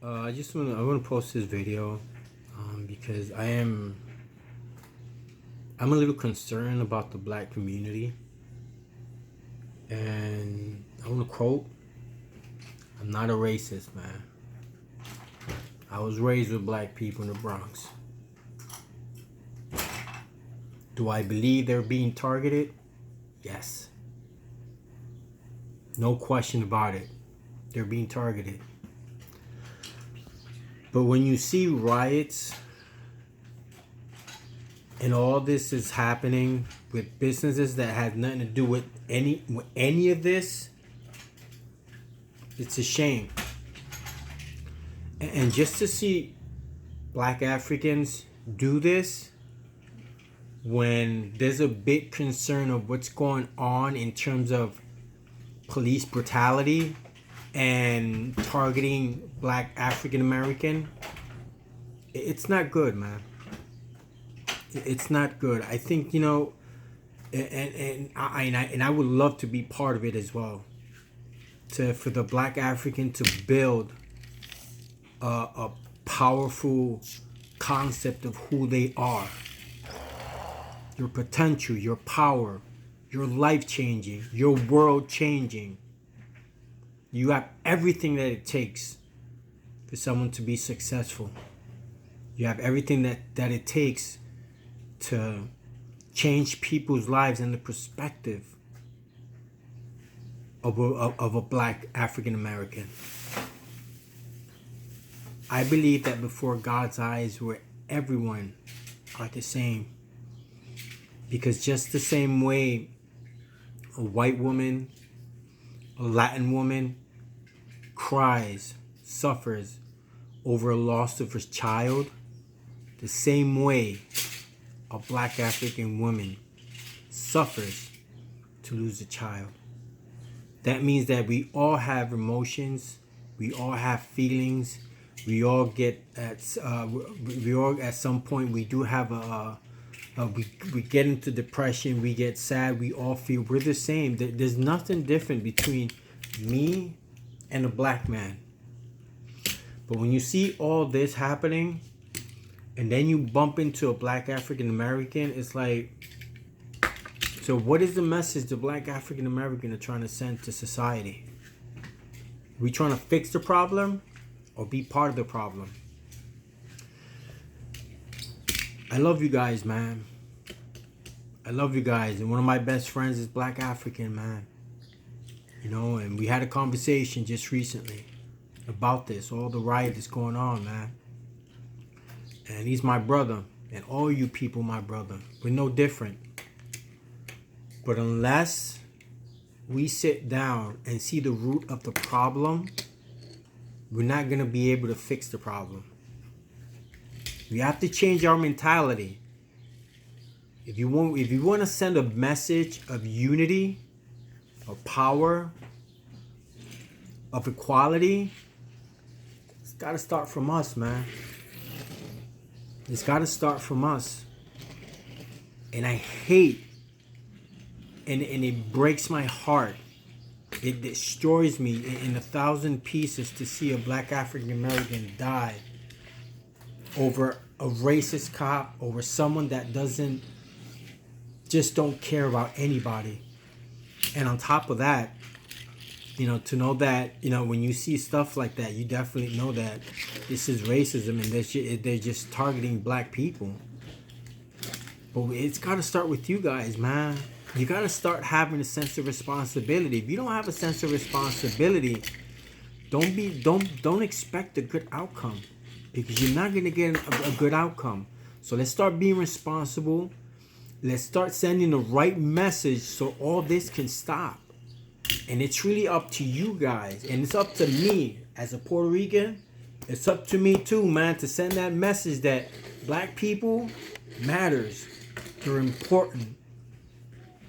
I want to post this video because I'm a little concerned about the black community, and I want to quote: "I'm not a racist, man. I was raised with black people in the Bronx. Do I believe they're being targeted? Yes. No question about it. They're being targeted. But when you see riots and all this is happening with businesses that had nothing to do with any of this, it's a shame. And just to see black Africans do this when there's a big concern of what's going on in terms of police brutality and targeting black African American, it's not good, man. It's not good. I think, and I would love to be part of it as well. For the black African to build a powerful concept of who they are, your potential, your power, your life changing, your world changing. You have everything that it takes for someone to be successful. You have everything that it takes to change people's lives and the perspective of a black African American. I believe that before God's eyes, where everyone are the same. Because just the same way a white woman, a Latin woman cries, suffers over a loss of her child, the same way a black African woman suffers to lose a child. That means that we all have emotions, we all have feelings, we all get at some point we do have we get into depression, we get sad, we all feel we're the same. There's nothing different between me and a black man. But when you see all this happening and then you bump into a black African American, it's like, so what is the message the black African American are trying to send to society? Are we trying to fix the problem or be part of the problem? I love you guys, man. I love you guys. And one of my best friends is black African, man. And we had a conversation just recently about this, all the riot that's going on, man. And he's my brother. And all you people, my brother. We're no different. But unless we sit down and see the root of the problem, we're not going to be able to fix the problem. We have to change our mentality. If you want to send a message of unity, of power, of equality, it's got to start from us, man. It's got to start from us. And I hate, and it breaks my heart. It destroys me in 1,000 pieces to see a black African American die over a racist cop, over someone that don't care about anybody. And on top of that, to know that, when you see stuff like that, you definitely know that this is racism and they're just targeting black people. But it's got to start with you guys, man. You got to start having a sense of responsibility. If you don't have a sense of responsibility, don't expect a good outcome, because you're not going to get a good outcome. So let's start being responsible. Let's start sending the right message so all this can stop. And it's really up to you guys. And it's up to me as a Puerto Rican. It's up to me too, man, to send that message that black people matters. They're important.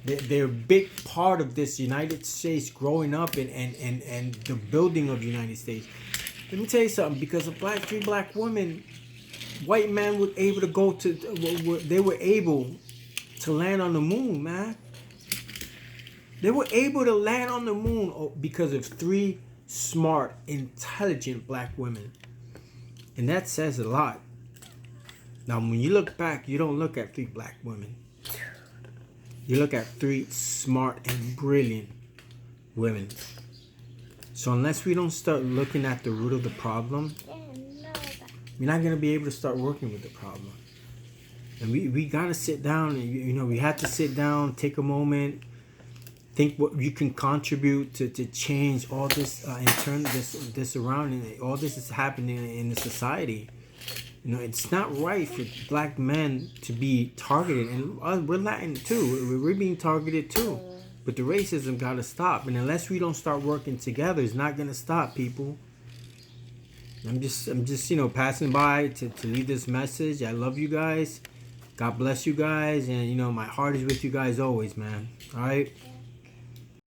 They're a big part of this United States growing up and the building of the United States. Let me tell you something. Because of three black women, white men were able to they were able to land on the moon, man. They were able to land on the moon because of three smart, intelligent black women. And that says a lot. Now, when you look back, you don't look at 3 black women. You look at 3 smart and brilliant women. So unless we don't start looking at the root of the problem, we're not going to be able to start working with the problem. And we got to sit down, and we have to sit down, take a moment, think what you can contribute to change all this and turn this around. And all this is happening in the society. It's not right for black men to be targeted, and we're Latin too. We're being targeted too. But the racism got to stop, and unless we don't start working together, it's not gonna stop, people. I'm just passing by to leave this message. I love you guys. God bless you guys, and my heart is with you guys always, man. All right.